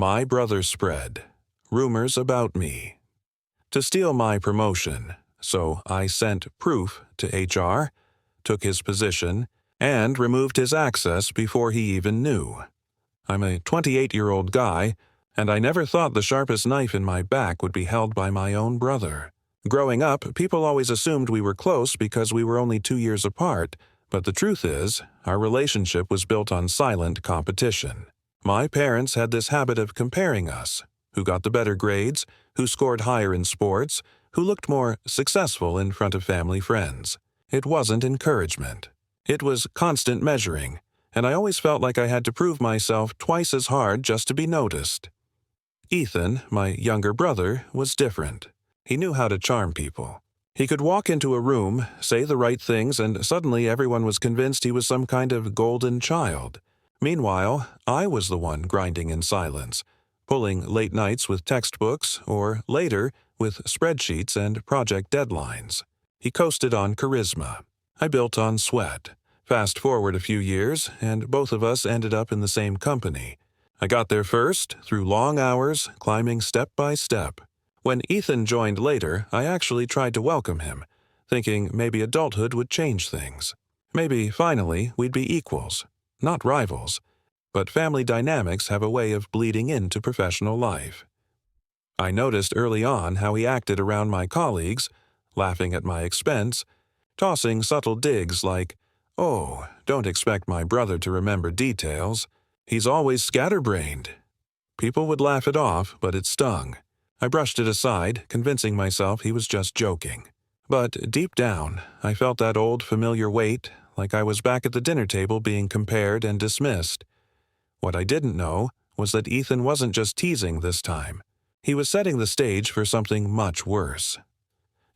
My brother spread rumors about me to steal my promotion, so I sent proof to HR, took his position, and removed his access before he even knew. I'm a 28-year-old guy, and I never thought the sharpest knife in my back would be held by my own brother. Growing up, people always assumed we were close because we were only 2 years apart, but the truth is, our relationship was built on silent competition. My parents had this habit of comparing us: who got the better grades, who scored higher in sports, who looked more successful in front of family friends. It wasn't encouragement. It was constant measuring, and I always felt like I had to prove myself twice as hard just to be noticed. Ethan, my younger brother, was different. He knew how to charm people. He could walk into a room, say the right things, and suddenly everyone was convinced he was some kind of golden child. Meanwhile, I was the one grinding in silence, pulling late nights with textbooks, or later with spreadsheets and project deadlines. He coasted on charisma. I built on sweat. Fast forward a few years, and both of us ended up in the same company. I got there first, through long hours, climbing step by step. When Ethan joined later, I actually tried to welcome him, thinking maybe adulthood would change things. Maybe, finally, we'd be equals, not rivals. But family dynamics have a way of bleeding into professional life. I noticed early on how he acted around my colleagues, laughing at my expense, tossing subtle digs like, "Oh, don't expect my brother to remember details. He's always scatterbrained." People would laugh it off, but it stung. I brushed it aside, convincing myself he was just joking. But deep down, I felt that old familiar weight, like I was back at the dinner table being compared and dismissed. What I didn't know was that Ethan wasn't just teasing this time. He was setting the stage for something much worse.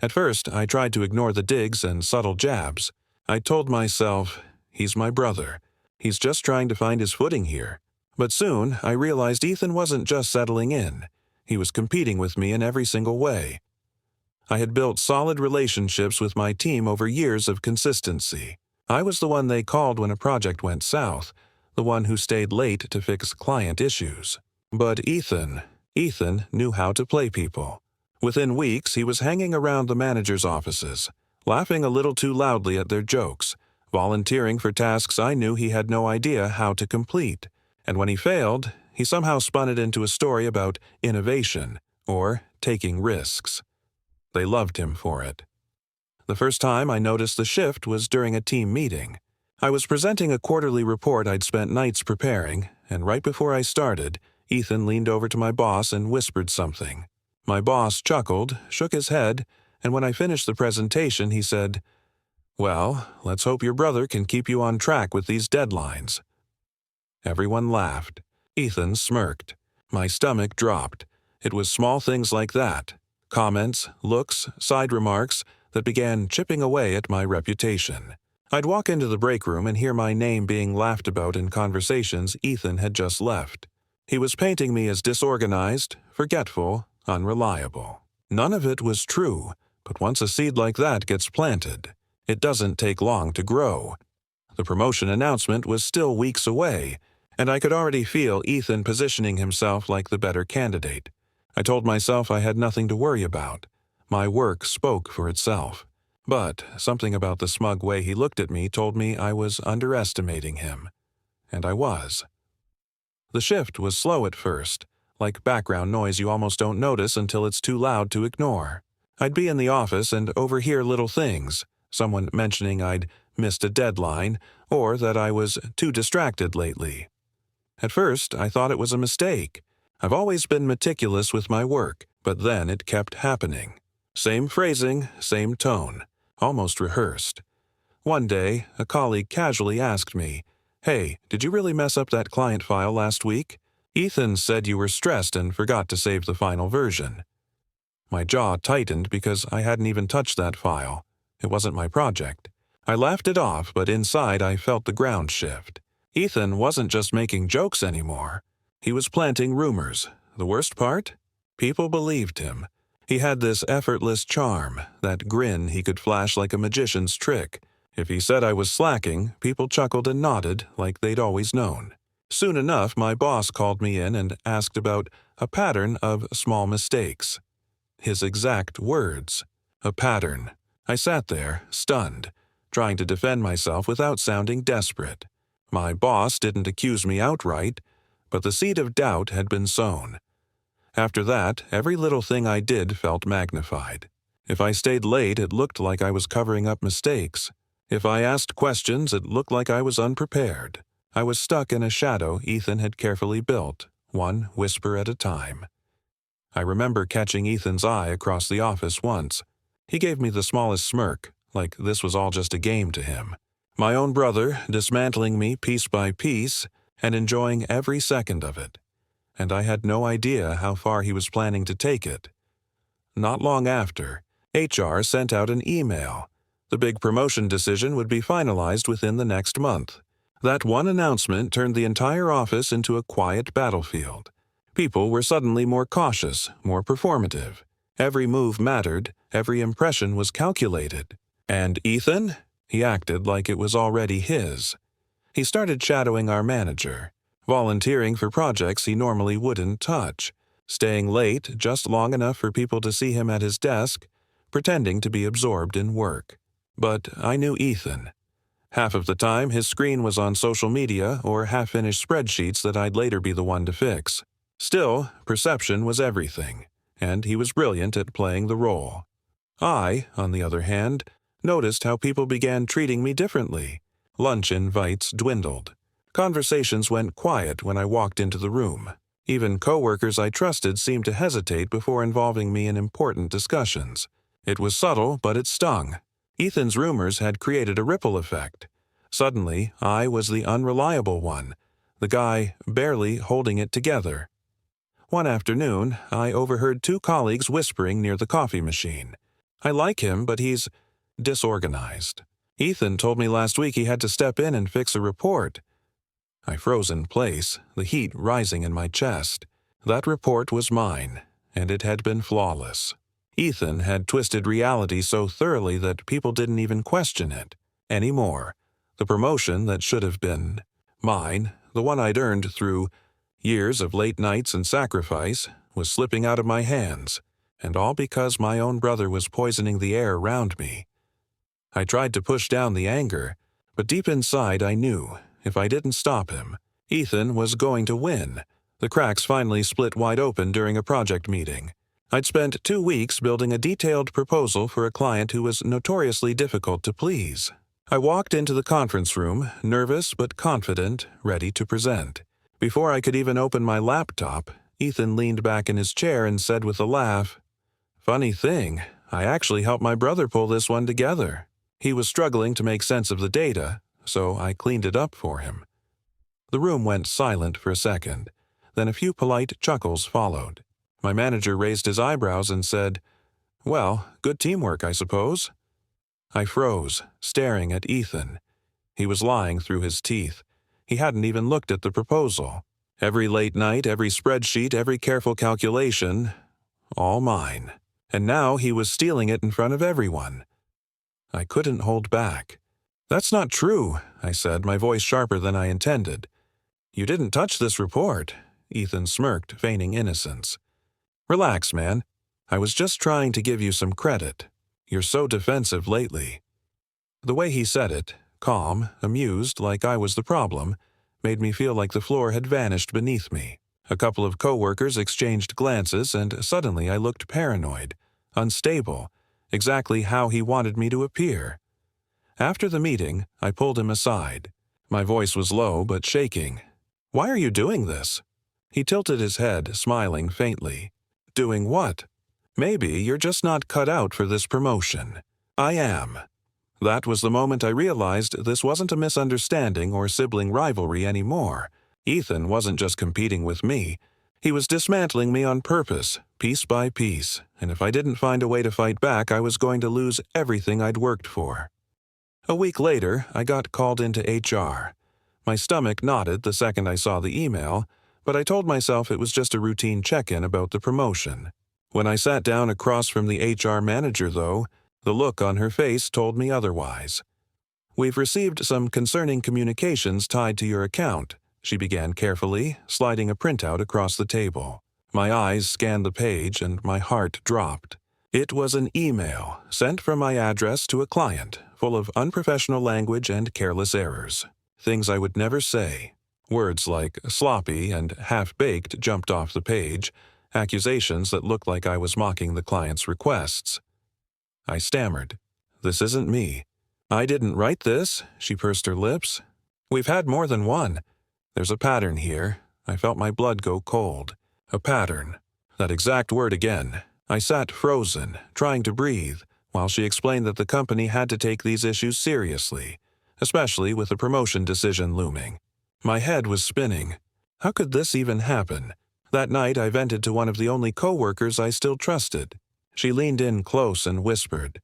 At first, I tried to ignore the digs and subtle jabs. I told myself, he's my brother. He's just trying to find his footing here. But soon, I realized Ethan wasn't just settling in. He was competing with me in every single way. I had built solid relationships with my team over years of consistency. I was the one they called when a project went south, the one who stayed late to fix client issues. But Ethan knew how to play people. Within weeks, he was hanging around the manager's offices, laughing a little too loudly at their jokes, volunteering for tasks I knew he had no idea how to complete. And when he failed, he somehow spun it into a story about innovation or taking risks. They loved him for it. The first time I noticed the shift was during a team meeting. I was presenting a quarterly report I'd spent nights preparing, and right before I started, Ethan leaned over to my boss and whispered something. My boss chuckled, shook his head, and when I finished the presentation, he said, "Well, let's hope your brother can keep you on track with these deadlines." Everyone laughed. Ethan smirked. My stomach dropped. It was small things like that, comments, looks, side remarks, that began chipping away at my reputation. I'd walk into the break room and hear my name being laughed about in conversations Ethan had just left. He was painting me as disorganized, forgetful, unreliable. None of it was true, but once a seed like that gets planted, it doesn't take long to grow. The promotion announcement was still weeks away, and I could already feel Ethan positioning himself like the better candidate. I told myself I had nothing to worry about. My work spoke for itself. But something about the smug way he looked at me told me I was underestimating him. And I was. The shift was slow at first, like background noise you almost don't notice until it's too loud to ignore. I'd be in the office and overhear little things, someone mentioning I'd missed a deadline, or that I was too distracted lately. At first, I thought it was a mistake. I've always been meticulous with my work, but then it kept happening. Same phrasing, same tone, almost rehearsed. One day, a colleague casually asked me, "Hey, did you really mess up that client file last week? Ethan said you were stressed and forgot to save the final version." My jaw tightened because I hadn't even touched that file. It wasn't my project. I laughed it off, but inside I felt the ground shift. Ethan wasn't just making jokes anymore. He was planting rumors. The worst part? People believed him. He had this effortless charm, that grin he could flash like a magician's trick. If he said I was slacking, people chuckled and nodded like they'd always known. Soon enough, my boss called me in and asked about a pattern of small mistakes. His exact words. A pattern. I sat there, stunned, trying to defend myself without sounding desperate. My boss didn't accuse me outright, but the seed of doubt had been sown. After that, every little thing I did felt magnified. If I stayed late, it looked like I was covering up mistakes. If I asked questions, it looked like I was unprepared. I was stuck in a shadow Ethan had carefully built, one whisper at a time. I remember catching Ethan's eye across the office once. He gave me the smallest smirk, like this was all just a game to him. My own brother, dismantling me piece by piece and enjoying every second of it. And I had no idea how far he was planning to take it. Not long after, HR sent out an email. The big promotion decision would be finalized within the next month. That one announcement turned the entire office into a quiet battlefield. People were suddenly more cautious, more performative. Every move mattered, every impression was calculated. And Ethan? He acted like it was already his. He started shadowing our manager, volunteering for projects he normally wouldn't touch, staying late just long enough for people to see him at his desk, pretending to be absorbed in work. But I knew Ethan. Half of the time, his screen was on social media or half-finished spreadsheets that I'd later be the one to fix. Still, perception was everything, and he was brilliant at playing the role. I, on the other hand, noticed how people began treating me differently. Lunch invites dwindled. Conversations went quiet when I walked into the room. Even coworkers I trusted seemed to hesitate before involving me in important discussions. It was subtle, but it stung. Ethan's rumors had created a ripple effect. Suddenly, I was the unreliable one, the guy barely holding it together. One afternoon, I overheard two colleagues whispering near the coffee machine. I like him, but he's disorganized. Ethan told me last week he had to step in and fix a report. I froze in place, the heat rising in my chest. That report was mine, and it had been flawless. Ethan had twisted reality so thoroughly that people didn't even question it anymore. The promotion that should have been mine, the one I'd earned through years of late nights and sacrifice, was slipping out of my hands, and all because my own brother was poisoning the air around me. I tried to push down the anger, but deep inside I knew, if I didn't stop him, Ethan was going to win. The cracks finally split wide open during a project meeting. I'd spent 2 weeks building a detailed proposal for a client who was notoriously difficult to please. I walked into the conference room, nervous but confident, ready to present. Before I could even open my laptop, Ethan leaned back in his chair and said with a laugh, "Funny thing, I actually helped my brother pull this one together." He was struggling to make sense of the data, so I cleaned it up for him. The room went silent for a second, then a few polite chuckles followed. My manager raised his eyebrows and said, "Well, good teamwork, I suppose." I froze, staring at Ethan. He was lying through his teeth. He hadn't even looked at the proposal. Every late night, every spreadsheet, every careful calculation, all mine. And now he was stealing it in front of everyone. I couldn't hold back. "That's not true," I said, my voice sharper than I intended. "You didn't touch this report." Ethan smirked, feigning innocence. "Relax, man. I was just trying to give you some credit. You're so defensive lately." The way he said it, calm, amused, like I was the problem, made me feel like the floor had vanished beneath me. A couple of coworkers exchanged glances, and suddenly I looked paranoid, unstable, exactly how he wanted me to appear. After the meeting, I pulled him aside. My voice was low but shaking. "Why are you doing this?" He tilted his head, smiling faintly. "Doing what?" "Maybe you're just not cut out for this promotion." "I am." That was the moment I realized this wasn't a misunderstanding or sibling rivalry anymore. Ethan wasn't just competing with me. He was dismantling me on purpose, piece by piece, and if I didn't find a way to fight back, I was going to lose everything I'd worked for. A week later, I got called into HR. My stomach knotted the second I saw the email, but I told myself it was just a routine check-in about the promotion. When I sat down across from the HR manager, though, the look on her face told me otherwise. "We've received some concerning communications tied to your account," she began carefully, sliding a printout across the table. My eyes scanned the page and my heart dropped. It was an email sent from my address to a client, full of unprofessional language and careless errors. Things I would never say. Words like sloppy and half-baked jumped off the page, accusations that looked like I was mocking the client's requests. I stammered. "This isn't me." "I didn't write this," she pursed her lips. "We've had more than one. There's a pattern here." I felt my blood go cold. A pattern. That exact word again. I sat frozen, trying to breathe, while she explained that the company had to take these issues seriously, especially with a promotion decision looming. My head was spinning. How could this even happen? That night I vented to one of the only co-workers I still trusted. She leaned in close and whispered,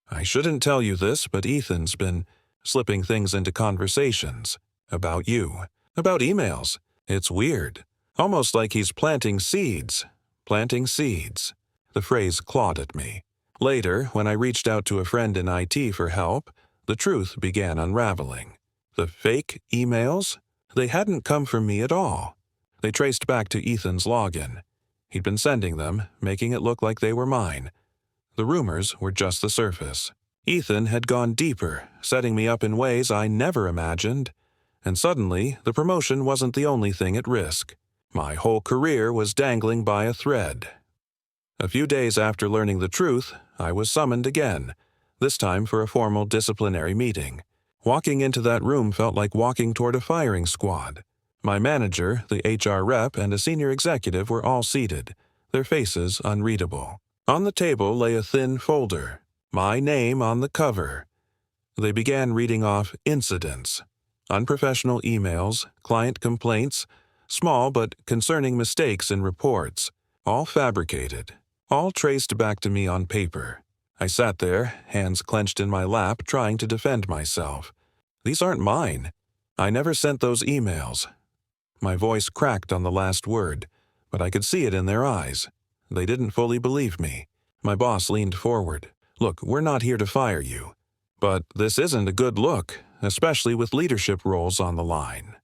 "I shouldn't tell you this, but Ethan's been slipping things into conversations. About you. About emails. It's weird. Almost like he's planting seeds." Planting seeds. The phrase clawed at me. Later, when I reached out to a friend in IT for help, the truth began unraveling. The fake emails? They hadn't come from me at all. They traced back to Ethan's login. He'd been sending them, making it look like they were mine. The rumors were just the surface. Ethan had gone deeper, setting me up in ways I never imagined. And suddenly, the promotion wasn't the only thing at risk. My whole career was dangling by a thread. A few days after learning the truth, I was summoned again, this time for a formal disciplinary meeting. Walking into that room felt like walking toward a firing squad. My manager, the HR rep, and a senior executive were all seated, their faces unreadable. On the table lay a thin folder, my name on the cover. They began reading off incidents, unprofessional emails, client complaints, small but concerning mistakes in reports, all fabricated, all traced back to me on paper. I sat there, hands clenched in my lap, trying to defend myself. These aren't mine. I never sent those emails. My voice cracked on the last word, but I could see it in their eyes. They didn't fully believe me. My boss leaned forward. "Look, we're not here to fire you. But this isn't a good look, especially with leadership roles on the line."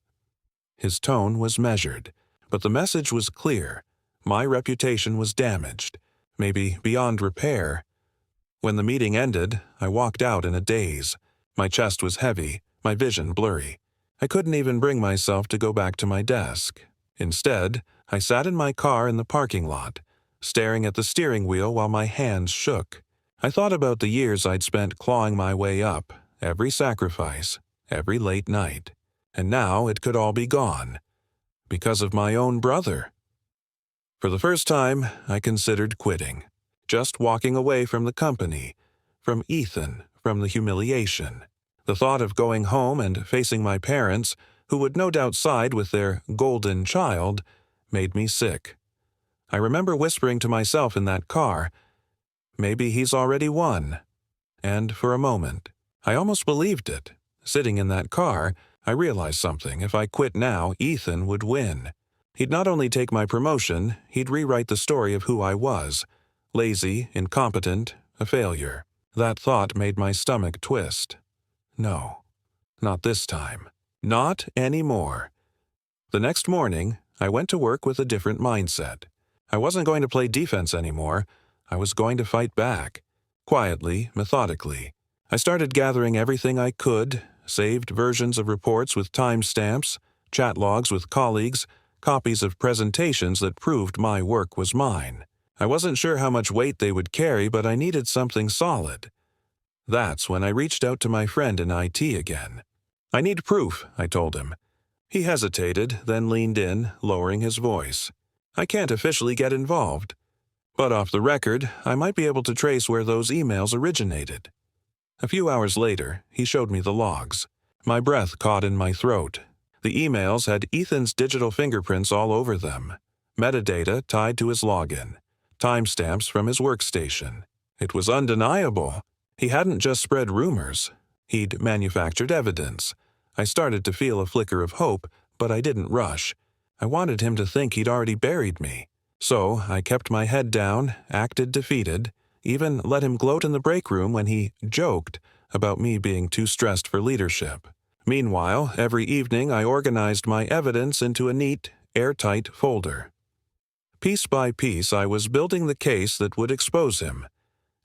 His tone was measured, but the message was clear. My reputation was damaged, maybe beyond repair. When the meeting ended, I walked out in a daze. My chest was heavy, my vision blurry. I couldn't even bring myself to go back to my desk. Instead, I sat in my car in the parking lot, staring at the steering wheel while my hands shook. I thought about the years I'd spent clawing my way up, every sacrifice, every late night. And now it could all be gone. Because of my own brother. For the first time, I considered quitting. Just walking away from the company, from Ethan, from the humiliation. The thought of going home and facing my parents, who would no doubt side with their golden child, made me sick. I remember whispering to myself in that car, "Maybe he's already won." And for a moment, I almost believed it. Sitting in that car, I realized something. If I quit now, Ethan would win. He'd not only take my promotion, he'd rewrite the story of who I was. Lazy, incompetent, a failure. That thought made my stomach twist. No, not this time. Not anymore. The next morning, I went to work with a different mindset. I wasn't going to play defense anymore. I was going to fight back. Quietly, methodically. I started gathering everything I could, saved versions of reports with timestamps, chat logs with colleagues, copies of presentations that proved my work was mine. I wasn't sure how much weight they would carry, but I needed something solid. That's when I reached out to my friend in IT again. "I need proof," I told him. He hesitated, then leaned in, lowering his voice. "I can't officially get involved. But off the record, I might be able to trace where those emails originated." A few hours later, he showed me the logs. My breath caught in my throat. The emails had Ethan's digital fingerprints all over them, metadata tied to his login, timestamps from his workstation. It was undeniable. He hadn't just spread rumors. He'd manufactured evidence. I started to feel a flicker of hope, but I didn't rush. I wanted him to think he'd already buried me. So I kept my head down, acted defeated, even let him gloat in the break room when he joked about me being too stressed for leadership. Meanwhile, every evening I organized my evidence into a neat, airtight folder. Piece by piece, I was building the case that would expose him.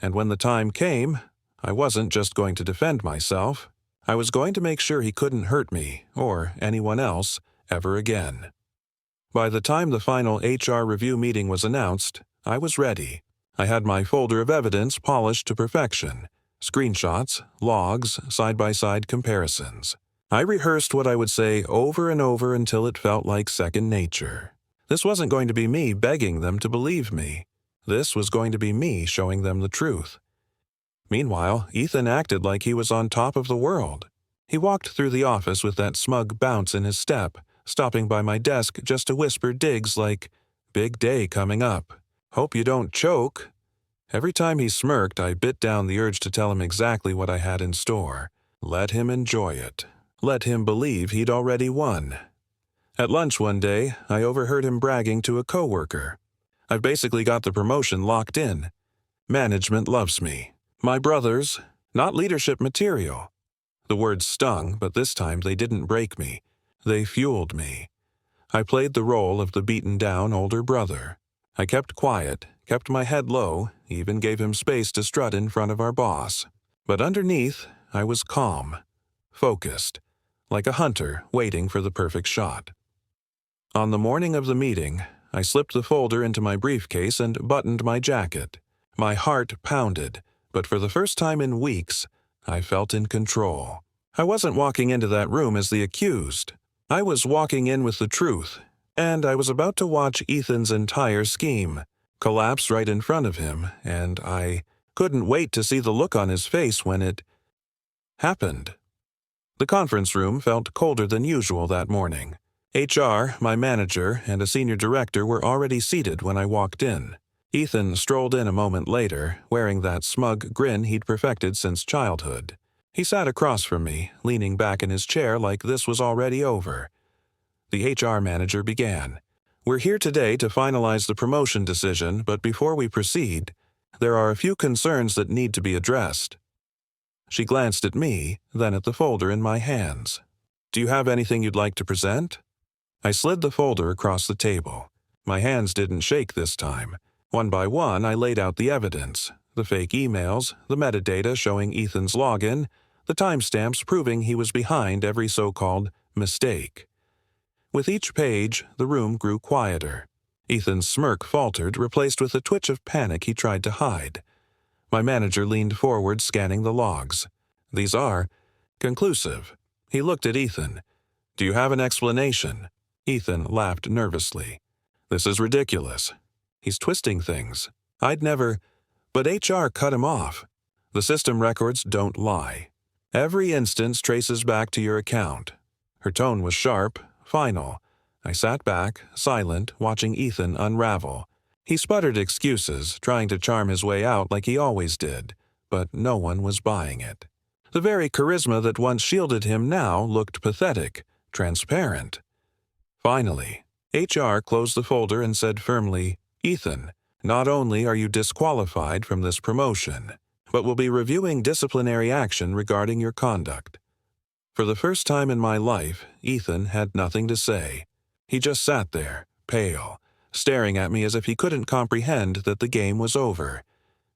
And when the time came, I wasn't just going to defend myself. I was going to make sure he couldn't hurt me, or anyone else, ever again. By the time the final HR review meeting was announced, I was ready. I had my folder of evidence polished to perfection. Screenshots, logs, side-by-side comparisons. I rehearsed what I would say over and over until it felt like second nature. This wasn't going to be me begging them to believe me. This was going to be me showing them the truth. Meanwhile, Ethan acted like he was on top of the world. He walked through the office with that smug bounce in his step, stopping by my desk just to whisper digs like, "Big day coming up. Hope you don't choke." Every time he smirked, I bit down the urge to tell him exactly what I had in store. Let him enjoy it. Let him believe he'd already won. At lunch one day, I overheard him bragging to a coworker. "I've basically got the promotion locked in. Management loves me. My brothers, not leadership material." The words stung, but this time they didn't break me. They fueled me. I played the role of the beaten-down older brother. I kept quiet, kept my head low, even gave him space to strut in front of our boss. But underneath, I was calm, focused, like a hunter waiting for the perfect shot. On the morning of the meeting, I slipped the folder into my briefcase and buttoned my jacket. My heart pounded, but for the first time in weeks, I felt in control. I wasn't walking into that room as the accused. I was walking in with the truth, and I was about to watch Ethan's entire scheme collapse right in front of him, and I couldn't wait to see the look on his face when it happened. The conference room felt colder than usual that morning. HR, my manager, and a senior director were already seated when I walked in. Ethan strolled in a moment later, wearing that smug grin he'd perfected since childhood. He sat across from me, leaning back in his chair like this was already over. The HR manager began. "We're here today to finalize the promotion decision, but before we proceed, there are a few concerns that need to be addressed." She glanced at me, then at the folder in my hands. "Do you have anything you'd like to present?" I slid the folder across the table. My hands didn't shake this time. One by one, I laid out the evidence, the fake emails, the metadata showing Ethan's login, the timestamps proving he was behind every so-called mistake. With each page, the room grew quieter. Ethan's smirk faltered, replaced with a twitch of panic he tried to hide. My manager leaned forward, scanning the logs. "These are conclusive." He looked at Ethan. "Do you have an explanation?" Ethan laughed nervously. "This is ridiculous. He's twisting things. I'd never—" But HR cut him off. "The system records don't lie. Every instance traces back to your account." Her tone was sharp, final. I sat back, silent, watching Ethan unravel. He sputtered excuses, trying to charm his way out like he always did, but no one was buying it. The very charisma that once shielded him now looked pathetic, transparent. Finally, HR closed the folder and said firmly, "Ethan, not only are you disqualified from this promotion, but will be reviewing disciplinary action regarding your conduct." For the first time in my life, Ethan had nothing to say. He just sat there, pale, staring at me as if he couldn't comprehend that the game was over.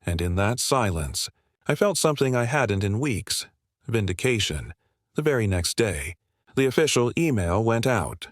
And in that silence, I felt something I hadn't in weeks: vindication. The very next day, the official email went out.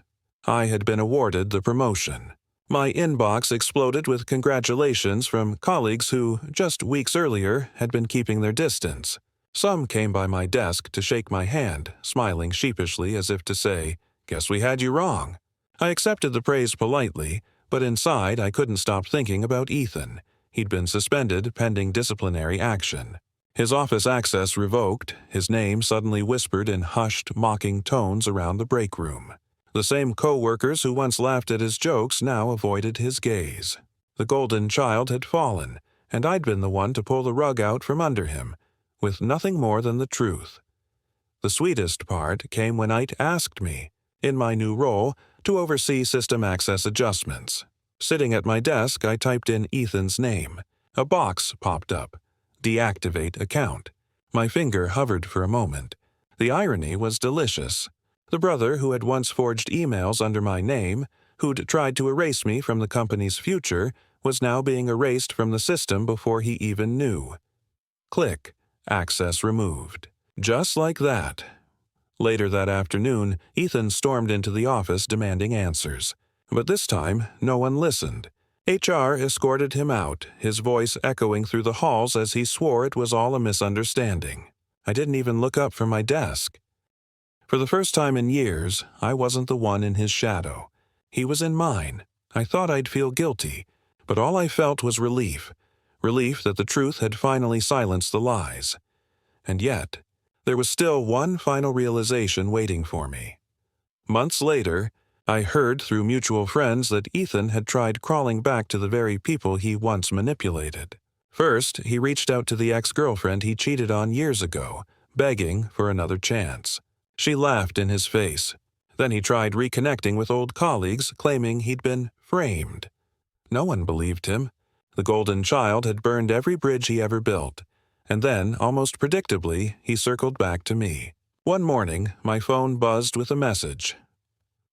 I had been awarded the promotion. My inbox exploded with congratulations from colleagues who, just weeks earlier, had been keeping their distance. Some came by my desk to shake my hand, smiling sheepishly as if to say, "Guess we had you wrong." I accepted the praise politely, but inside I couldn't stop thinking about Ethan. He'd been suspended pending disciplinary action. His office access revoked, his name suddenly whispered in hushed, mocking tones around the break room. The same co-workers who once laughed at his jokes now avoided his gaze. The golden child had fallen, and I'd been the one to pull the rug out from under him, with nothing more than the truth. The sweetest part came when Ite asked me, in my new role, to oversee system access adjustments. Sitting at my desk, I typed in Ethan's name. A box popped up. Deactivate account. My finger hovered for a moment. The irony was delicious. The brother who had once forged emails under my name, who'd tried to erase me from the company's future, was now being erased from the system before he even knew. Click. Access removed. Just like that. Later that afternoon, Ethan stormed into the office demanding answers. But this time, no one listened. HR escorted him out, his voice echoing through the halls as he swore it was all a misunderstanding. I didn't even look up from my desk. For the first time in years, I wasn't the one in his shadow. He was in mine. I thought I'd feel guilty, but all I felt was relief. Relief that the truth had finally silenced the lies. And yet, there was still one final realization waiting for me. Months later, I heard through mutual friends that Ethan had tried crawling back to the very people he once manipulated. First, he reached out to the ex-girlfriend he cheated on years ago, begging for another chance. She laughed in his face. Then he tried reconnecting with old colleagues, claiming he'd been framed. No one believed him. The golden child had burned every bridge he ever built. And then, almost predictably, he circled back to me. One morning, my phone buzzed with a message.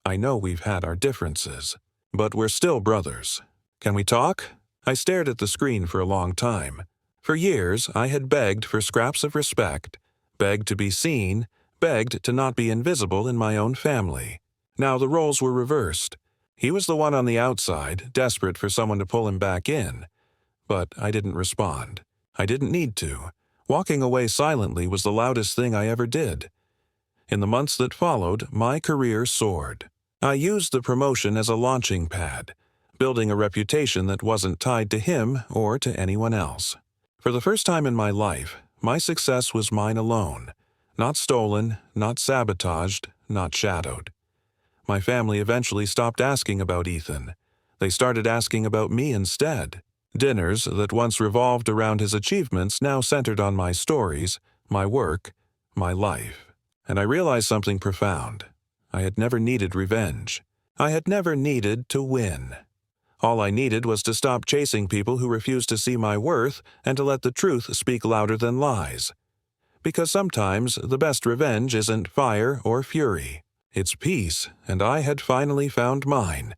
I know we've had our differences, but we're still brothers. Can we talk? I stared at the screen for a long time. For years, I had begged for scraps of respect, begged to be seen, begged to not be invisible in my own family. Now the roles were reversed. He was the one on the outside, desperate for someone to pull him back in. But I didn't respond. I didn't need to. Walking away silently was the loudest thing I ever did. In the months that followed, my career soared. I used the promotion as a launching pad, building a reputation that wasn't tied to him or to anyone else. For the first time in my life, my success was mine alone. Not stolen, not sabotaged, not shadowed. My family eventually stopped asking about Ethan. They started asking about me instead. Dinners that once revolved around his achievements now centered on my stories, my work, my life. And I realized something profound. I had never needed revenge. I had never needed to win. All I needed was to stop chasing people who refused to see my worth and to let the truth speak louder than lies. Because sometimes the best revenge isn't fire or fury. It's peace, and I had finally found mine.